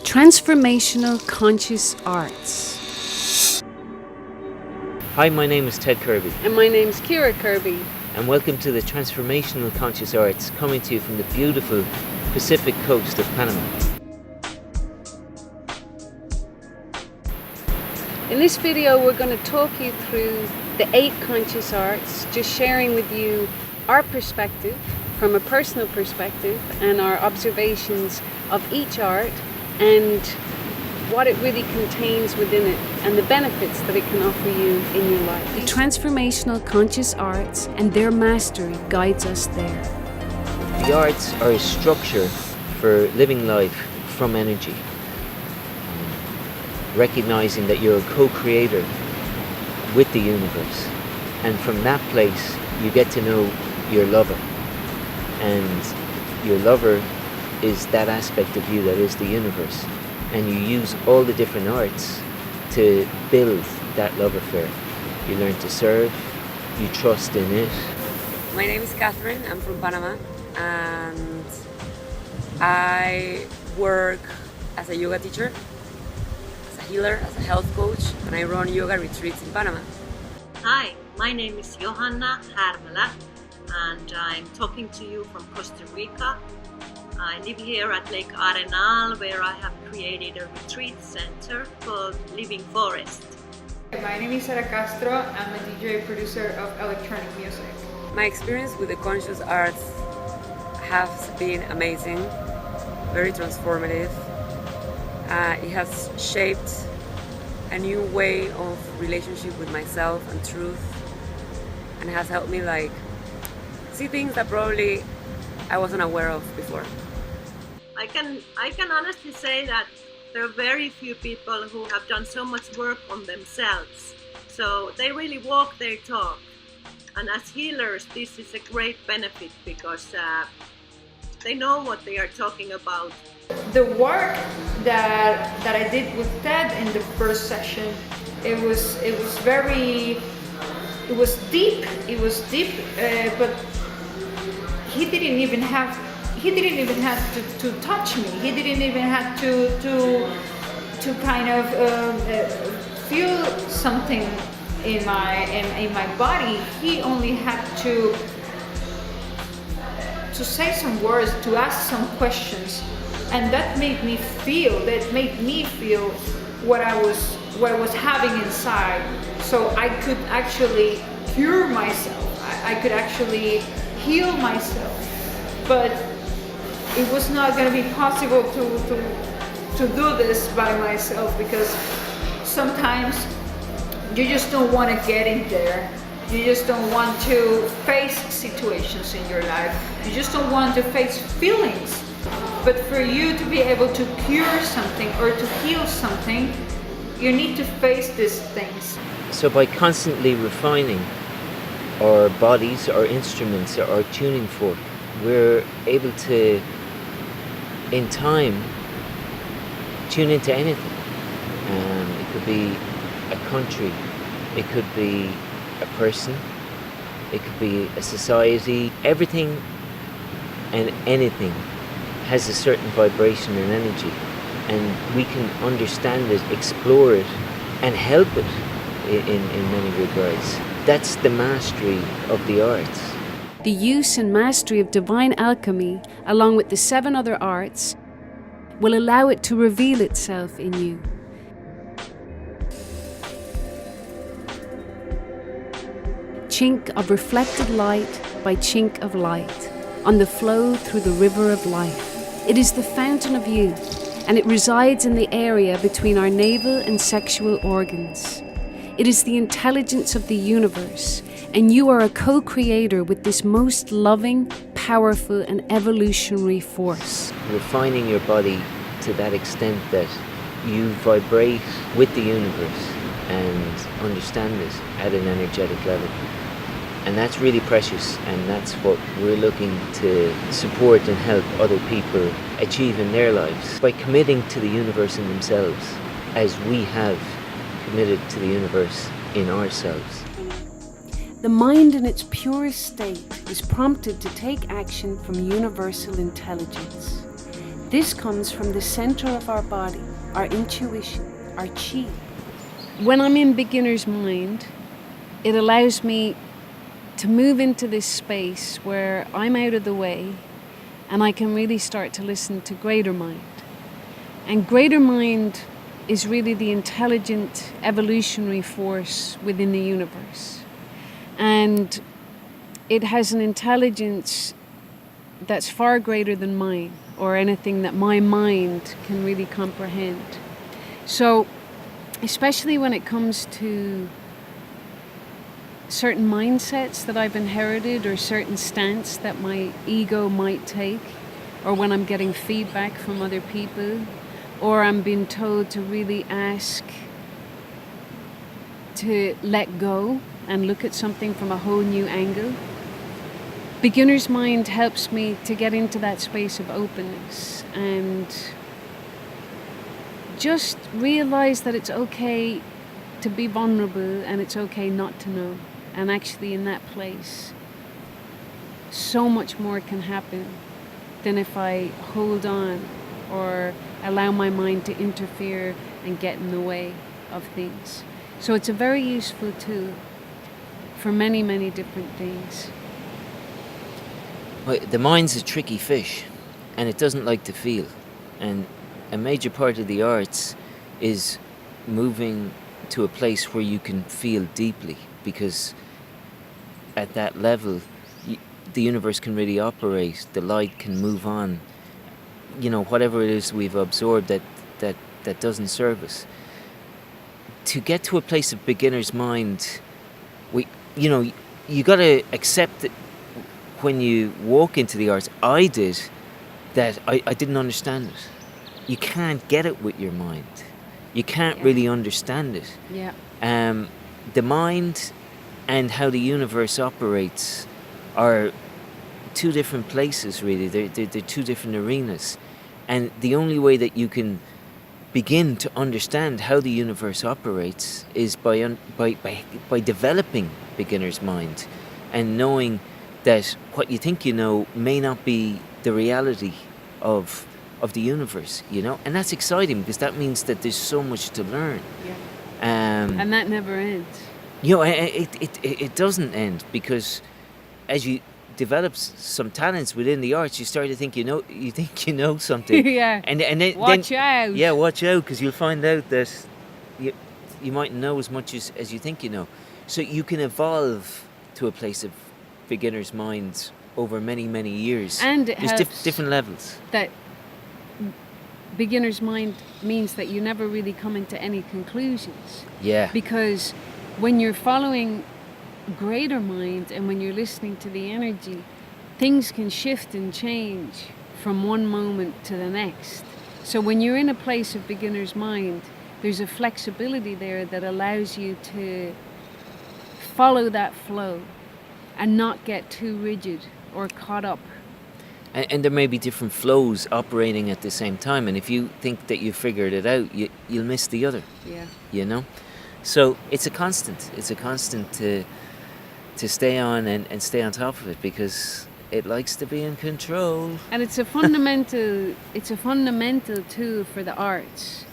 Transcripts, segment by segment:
Transformational Conscious Arts. Hi, my name is Ted Kirby. And my name's Ciara Kirby. And welcome to the Transformational Conscious Arts, coming to you from the beautiful Pacific coast of Panama. In this video, we're going to talk you through the 8 conscious arts, just sharing with you our perspective from a personal perspective and our observations of each art and what it really contains within it and the benefits that it can offer you in your life. The Transformational Conscious Arts and their mastery guides us there. The arts are a structure for living life from energy. Recognizing that you're a co-creator with the universe. And from that place, you get to know your lover. And your lover is that aspect of you that is the universe. And you use all the different arts to build that love affair. You learn to serve, you trust in it. My name is Catherine, I'm from Panama, and I work as a yoga teacher, as a healer, as a health coach, and I run yoga retreats in Panama. Hi, my name is Johanna Härmälä, and I'm talking to you from Costa Rica. I live here at Lake Arenal, where I have created a retreat center called Living Forest. My name is Ciara Castro. I'm a DJ producer of electronic music. My experience with the conscious arts has been amazing, very transformative. It has shaped a new way of relationship with myself and truth, and has helped me see things that probably I wasn't aware of before. I can honestly say that there are very few people who have done so much work on themselves. So they really walk their talk. And as healers, this is a great benefit because they know what they are talking about. The work that I did with Ted in the first session, it was deep, but he didn't even have to touch me. He didn't even have to kind of feel something in my body. He only had to say some words, to ask some questions, and that made me feel what I was having inside. So I could actually cure myself. I could actually heal myself, but it was not going to be possible to do this by myself, because sometimes you just don't want to get in there. You just don't want to face situations in your life. You just don't want to face feelings. But for you to be able to cure something or to heal something, you need to face these things. So by constantly refining our bodies, our instruments, our tuning fork, we're able to, in time, tune into anything. It could be a country, it could be a person, it could be a society. Everything and anything has a certain vibration and energy, and we can understand it, explore it, and help it in many regards. That's the mastery of the arts. The use and mastery of divine alchemy, along with the 7 other arts, will allow it to reveal itself in you. Chink of reflected light by chink of light, on the flow through the river of life. It is the fountain of youth, and it resides in the area between our navel and sexual organs. It is the intelligence of the universe, and you are a co-creator with this most loving, powerful, and evolutionary force. Refining your body to that extent that you vibrate with the universe and understand it at an energetic level. And that's really precious, and that's what we're looking to support and help other people achieve in their lives by committing to the universe in themselves, as we have committed to the universe in ourselves. The mind in its purest state is prompted to take action from universal intelligence. This comes from the center of our body, our intuition, our chi. When I'm in beginner's mind, it allows me to move into this space where I'm out of the way and I can really start to listen to greater mind. And greater mind is really the intelligent evolutionary force within the universe. And it has an intelligence that's far greater than mine or anything that my mind can really comprehend. So, especially when it comes to certain mindsets that I've inherited or certain stance that my ego might take, or when I'm getting feedback from other people, or I'm being told to really ask to let go and look at something from a whole new angle. Beginner's mind helps me to get into that space of openness and just realize that it's okay to be vulnerable and it's okay not to know. And actually in that place, so much more can happen than if I hold on or allow my mind to interfere and get in the way of things. So it's a very useful tool for many, many different things. Well, the mind's a tricky fish, and it doesn't like to feel. And a major part of the arts is moving to a place where you can feel deeply, because at that level, the universe can really operate, the light can move on. You know, whatever it is we've absorbed that doesn't serve us. To get to a place of beginner's mind, you got to accept that when you walk into the arts, I did, that I didn't understand it. You can't get it with your mind. You can't really understand it. Yeah. The mind and how the universe operates are two different places, really. They're two different arenas. And the only way that you can begin to understand how the universe operates is by developing beginner's mind and knowing that what you think you know may not be the reality of the universe, you know? And that's exciting because that means that there's so much to learn. Yeah. And that never ends. You know, it doesn't end, because as you develop some talents within the arts, you start to think you know something. Yeah. And then Watch out. Yeah, watch out, because you'll find out that you might know as much as you think you know. So you can evolve to a place of beginner's mind over many, many years. And there's different levels. That beginner's mind means that you never really come into any conclusions. Yeah. Because when you're following greater mind and when you're listening to the energy, things can shift and change from one moment to the next. So when you're in a place of beginner's mind, there's a flexibility there that allows you to follow that flow and not get too rigid or caught up. And there may be different flows operating at the same time, and if you think that you've figured it out, you'll miss the other. Yeah. You know? So it's a constant. It's a constant to stay on and stay on top of it, because it likes to be in control. And it's a fundamental tool for the arts.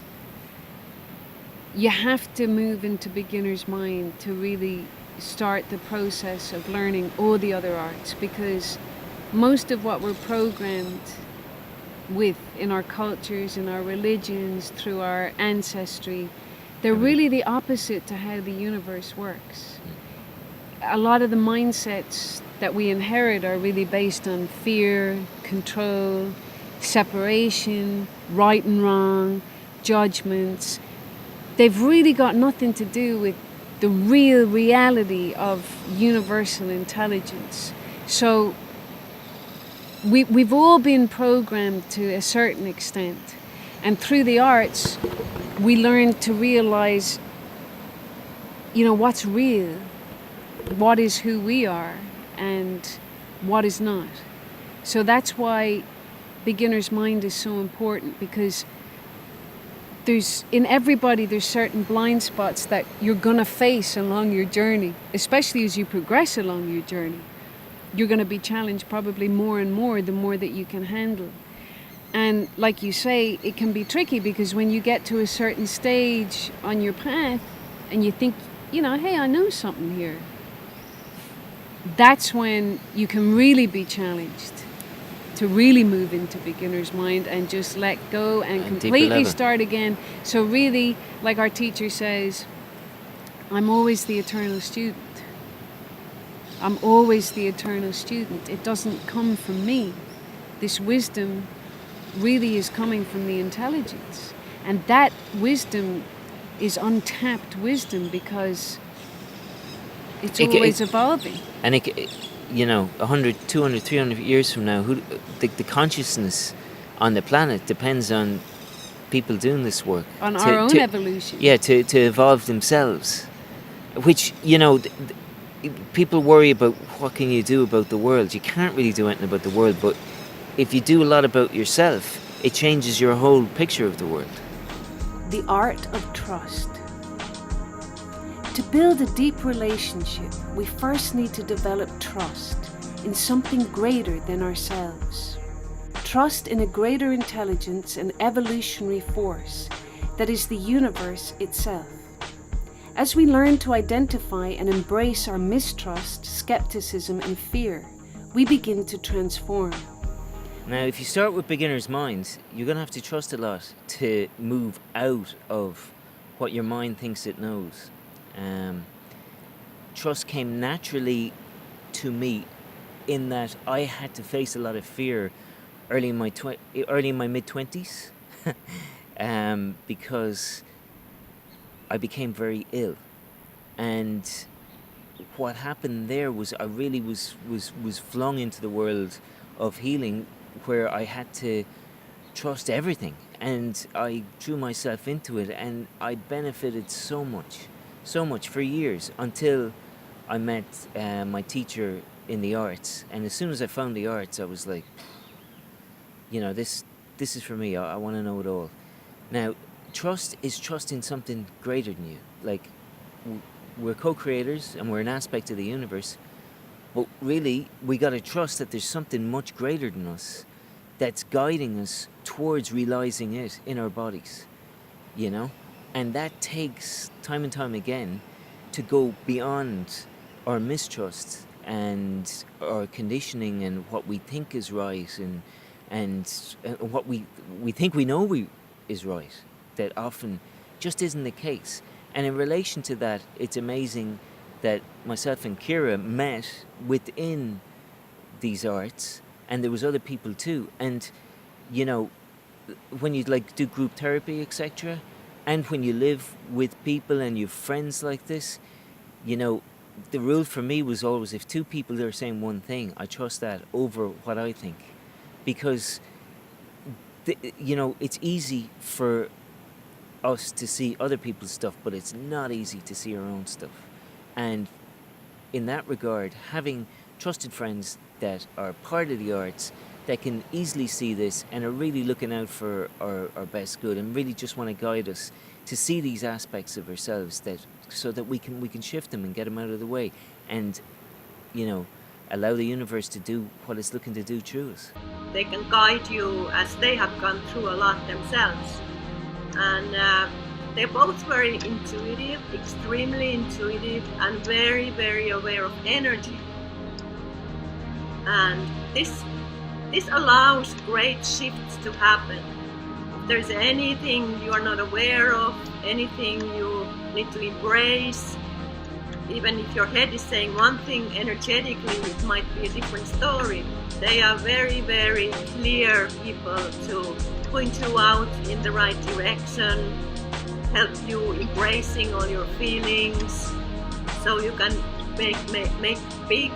You have to move into beginner's mind to really start the process of learning all the other arts, because most of what we're programmed with in our cultures, in our religions, through our ancestry, they're really the opposite to how the universe works. A lot of the mindsets that we inherit are really based on fear, control, separation, right and wrong, judgments. They've really got nothing to do with the real reality of universal intelligence. So we've all been programmed to a certain extent, and through the arts we learn to realize, what's real, what is who we are, and what is not. So that's why beginner's mind is so important, because in everybody there's certain blind spots that you're gonna face along your journey, especially as you progress along your journey. You're gonna be challenged probably more and more the more that you can handle. And like you say, it can be tricky because when you get to a certain stage on your path and you think, hey, I know something here, that's when you can really be challenged to really move into beginner's mind and just let go and completely start again. So really, like our teacher says, I'm always the eternal student. I'm always the eternal student. It doesn't come from me. This wisdom really is coming from the intelligence. And that wisdom is untapped wisdom because it's always evolving. And 100, 200, 300 years from now, the consciousness on the planet depends on people doing this work. On our own evolution. Yeah, to evolve themselves. Which, people worry about what can you do about the world. You can't really do anything about the world, but if you do a lot about yourself, it changes your whole picture of the world. The art of trust. To build a deep relationship, we first need to develop trust in something greater than ourselves. Trust in a greater intelligence and evolutionary force that is the universe itself. As we learn to identify and embrace our mistrust, skepticism, and fear, we begin to transform. Now, if you start with beginner's mind, you're going to have to trust a lot to move out of what your mind thinks it knows. Trust came naturally to me in that I had to face a lot of fear early in my mid-20s because I became very ill. And what happened there was I really was flung into the world of healing where I had to trust everything, and I threw myself into it, and I benefited so much for years until I met my teacher in the arts. And as soon as I found the arts, I was like, this is for me. I want to know it all. Now, trust is trusting something greater than you. Like, we're co-creators and we're an aspect of the universe, but really we got to trust that there's something much greater than us that's guiding us towards realizing it in our bodies, and that takes time and time again to go beyond our mistrust and our conditioning and what we think is right and what we think we know is right, that often just isn't the case. And in relation to that, it's amazing that myself and Ciara met within these arts, and there was other people too. And when you do group therapy, etc., and when you live with people and you have friends like this, the rule for me was always, if two people are saying one thing, I trust that over what I think, because it's easy for us to see other people's stuff, but it's not easy to see our own stuff. And in that regard, having trusted friends that are part of the arts that can easily see this and are really looking out for our best good and really just want to guide us to see these aspects of ourselves, so that we can shift them and get them out of the way, and allow the universe to do what it's looking to do through us. They can guide you as they have gone through a lot themselves. And they're both very intuitive, extremely intuitive, and very, very aware of energy. And this allows great shifts to happen. If there's anything you are not aware of, anything you need to embrace, even if your head is saying one thing, energetically it might be a different story. They are very, very clear people to point you out in the right direction, help you embracing all your feelings, so you can make big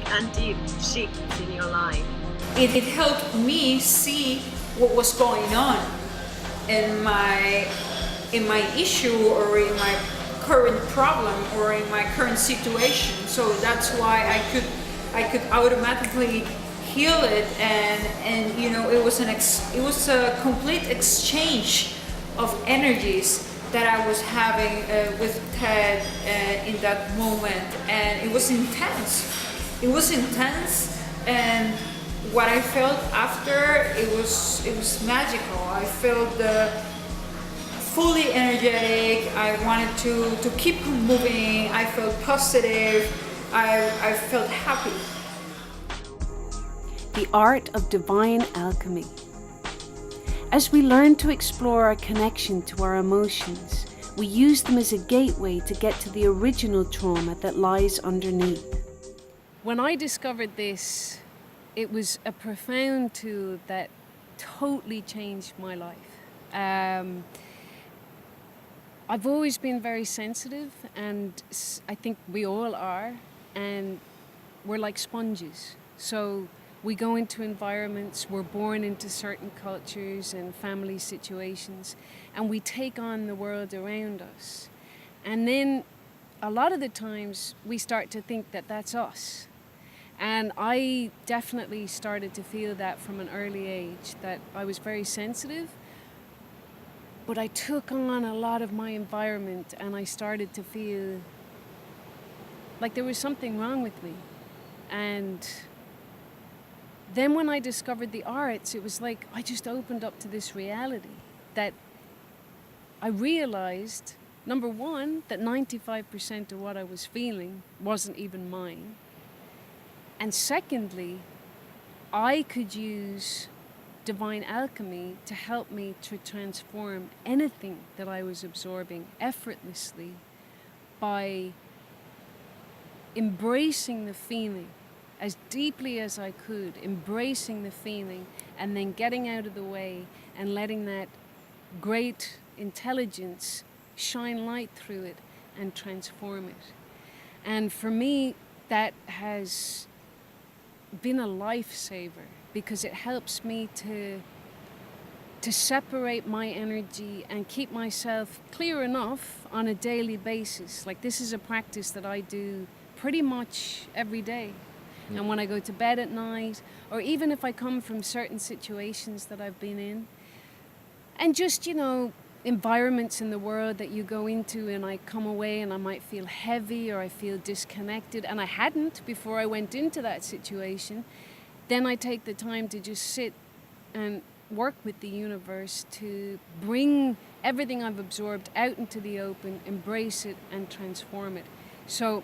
and deep shifts in your life. It helped me see what was going on in my issue or in my current problem or in my current situation. So that's why I could automatically heal it, and it was a complete exchange of energies that I was having with Ted in that moment, and it was intense. And what I felt after, it was magical. I felt fully energetic. I wanted to keep moving. I felt positive. I felt happy. The Art of Divine Alchemy. As we learn to explore our connection to our emotions, we use them as a gateway to get to the original trauma that lies underneath. When I discovered this, it was a profound tool that totally changed my life. I've always been very sensitive, and I think we all are, and we're like sponges. So we go into environments, we're born into certain cultures and family situations, and we take on the world around us. And then a lot of the times we start to think that that's us. And I definitely started to feel that from an early age, that I was very sensitive, but I took on a lot of my environment, and I started to feel like there was something wrong with me. And then when I discovered the arts, it was like I just opened up to this reality that I realized, number one, that 95% of what I was feeling wasn't even mine. And secondly, I could use divine alchemy to help me to transform anything that I was absorbing effortlessly by embracing the feeling as deeply as I could, embracing the feeling, and then getting out of the way and letting that great intelligence shine light through it and transform it. And for me, that has been a lifesaver, because it helps me to separate my energy and keep myself clear enough on a daily basis. Like, this is a practice that I do pretty much every day. And when I go to bed at night, or even if I come from certain situations that I've been in, and just, environments in the world that you go into, and I come away and I might feel heavy or I feel disconnected, and I hadn't before I went into that situation, then I take the time to just sit and work with the universe to bring everything I've absorbed out into the open, embrace it, and transform it. So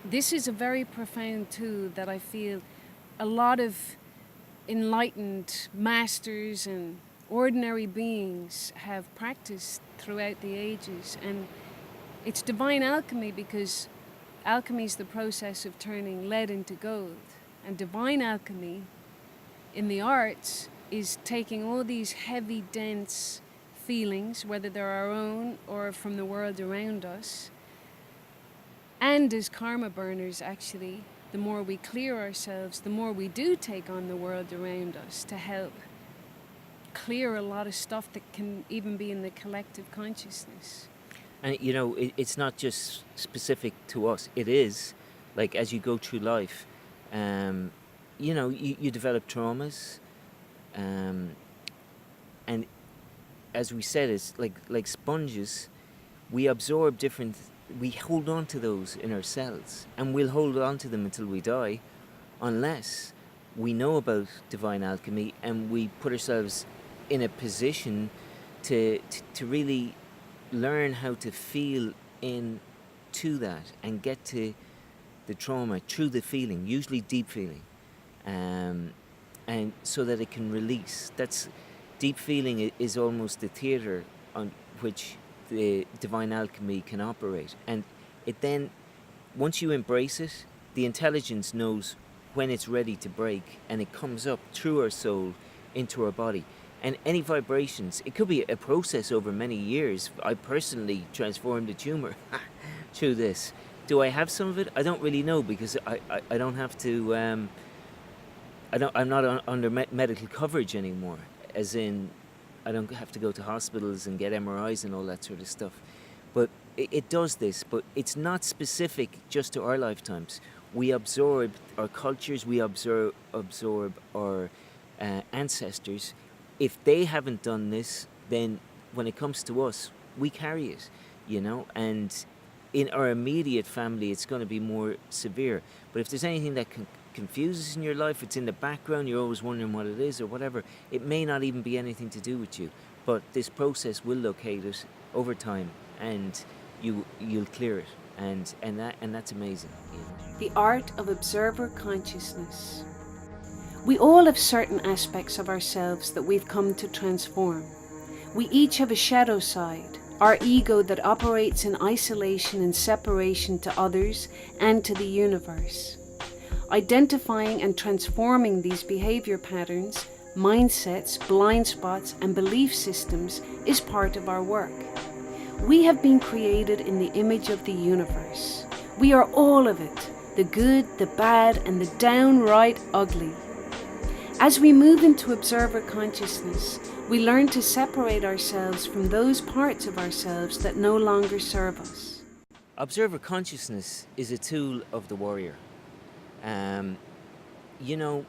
this is a very profound tool that I feel a lot of enlightened masters and ordinary beings have practiced throughout the ages. And it's divine alchemy, because alchemy is the process of turning lead into gold. And divine alchemy in the arts is taking all these heavy, dense feelings, whether they're our own or from the world around us, and as karma burners, actually, the more we clear ourselves, the more we do take on the world around us to help clear a lot of stuff that can even be in the collective consciousness. And it's not just specific to us. It is, like, as you go through life, you develop traumas, and as we said, it's like sponges. We absorb we hold on to those in ourselves, and we'll hold on to them until we die, unless we know about divine alchemy and we put ourselves in a position to really learn how to feel into that and get to the trauma through the feeling, usually deep feeling, and so that it can release. That's deep feeling is almost the theater on which the divine alchemy can operate. And it then, once you embrace it, the intelligence knows when it's ready to break, and it comes up through our soul into our body. And any vibrations, it could be a process over many years. I personally transformed a tumor through this. Do I have some of it? I don't really know, because I don't have to, I'm not under medical coverage anymore, as in I don't have to go to hospitals and get MRIs and all that sort of stuff. But it does this, but it's not specific just to our lifetimes. We absorb our cultures, we absorb our ancestors. If they haven't done this, then when it comes to us, we carry it, and in our immediate family, it's going to be more severe. But if there's anything that can confuses in your life, it's in the background, you're always wondering what it is or whatever, it may not even be anything to do with you. But this process will locate it over time, and you'll clear it, and that's amazing. You know? The art of observer consciousness. We all have certain aspects of ourselves that we've come to transform. We each have a shadow side, our ego that operates in isolation and separation to others and to the universe. Identifying and transforming these behavior patterns, mindsets, blind spots, and belief systems is part of our work. We have been created in the image of the universe. We are all of it, the good, the bad, and the downright ugly. As we move into observer consciousness, we learn to separate ourselves from those parts of ourselves that no longer serve us. Observer consciousness is a tool of the warrior. You know,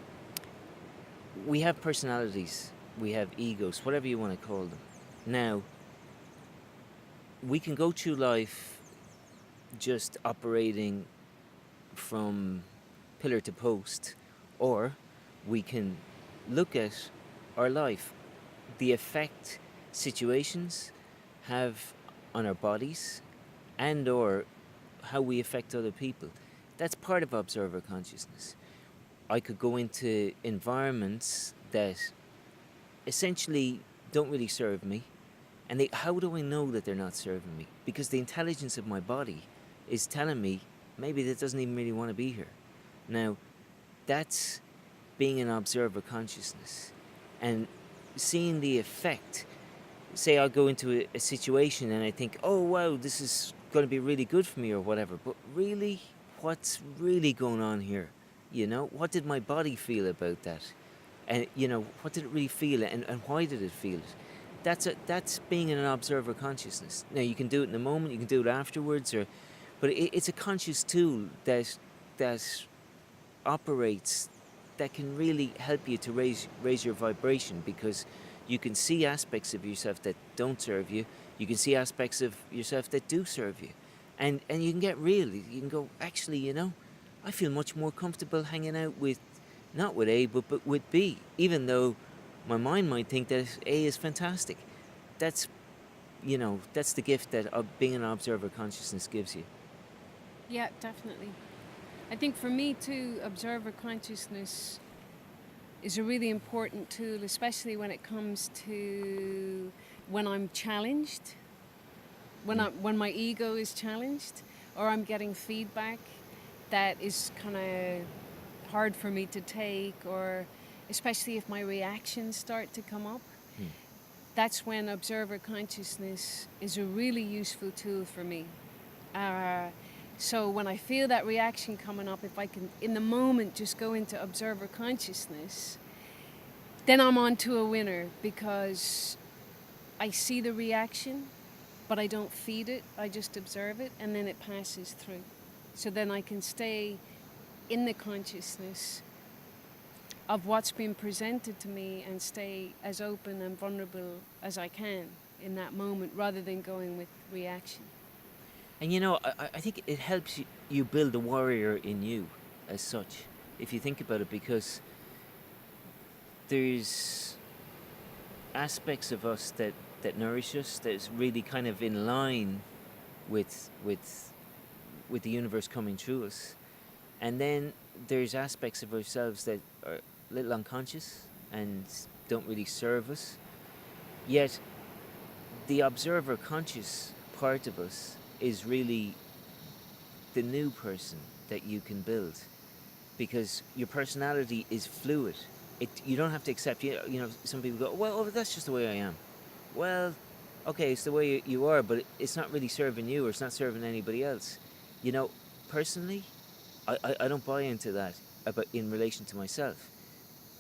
we have personalities, we have egos, whatever you want to call them. Now, we can go through life just operating from pillar to post, or we can look at our life, the effect situations have on our bodies, and or how we affect other people. That's part of observer consciousness. I could go into environments that essentially don't really serve me, and how do I know that they're not serving me? Because the intelligence of my body is telling me maybe that doesn't even really want to be here. Now, that's being an observer consciousness and seeing the effect. Say I'll go into a situation and I think, oh wow, this is going to be really good for me or whatever, but really, what's really going on here? You know, what did my body feel about that? And you know, what did it really feel, and why did it feel it? That's being in an observer consciousness. Now you can do it in the moment, you can do it afterwards, but it's a conscious tool that operates, that can really help you to raise your vibration, because you can see aspects of yourself that don't serve you. You can see aspects of yourself that do serve you, and you can get real. You can go, actually, you know, I feel much more comfortable hanging out with, not with A, but with B, even though my mind might think that A is fantastic. That's, you know, that's the gift that being an observer consciousness gives you. Yeah, definitely. I think for me too, observer consciousness is a really important tool, especially when it comes to when I'm challenged, when my ego is challenged, or I'm getting feedback that is kind of hard for me to take, or especially if my reactions start to come up. That's when observer consciousness is a really useful tool for me. So when I feel that reaction coming up, if I can, in the moment, just go into observer consciousness, then I'm on to a winner, because I see the reaction, but I don't feed it, I just observe it, and then it passes through. So then I can stay in the consciousness of what's been presented to me and stay as open and vulnerable as I can in that moment, rather than going with reaction. And you know, I think it helps you build a warrior in you as such, if you think about it, because there's aspects of us that nourish us, that is really kind of in line with the universe coming through us. And then there's aspects of ourselves that are a little unconscious and don't really serve us. Yet the observer conscious part of us is really the new person that you can build, because your personality is fluid. You don't have to accept, you know, some people go, well, that's just the way I am. Well, okay, it's the way you are, but it's not really serving you, or it's not serving anybody else. You know, personally, I don't buy into that in relation to myself.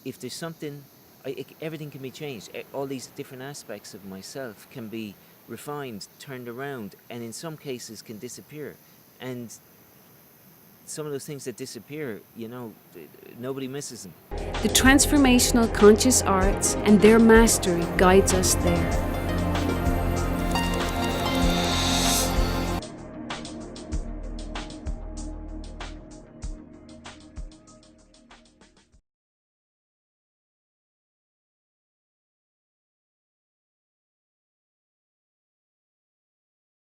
If there's something, everything can be changed. All these different aspects of myself can be refined, turned around, and in some cases can disappear. And some of those things that disappear, you know, nobody misses them. The Transformational Conscious Arts and their mastery guides us there.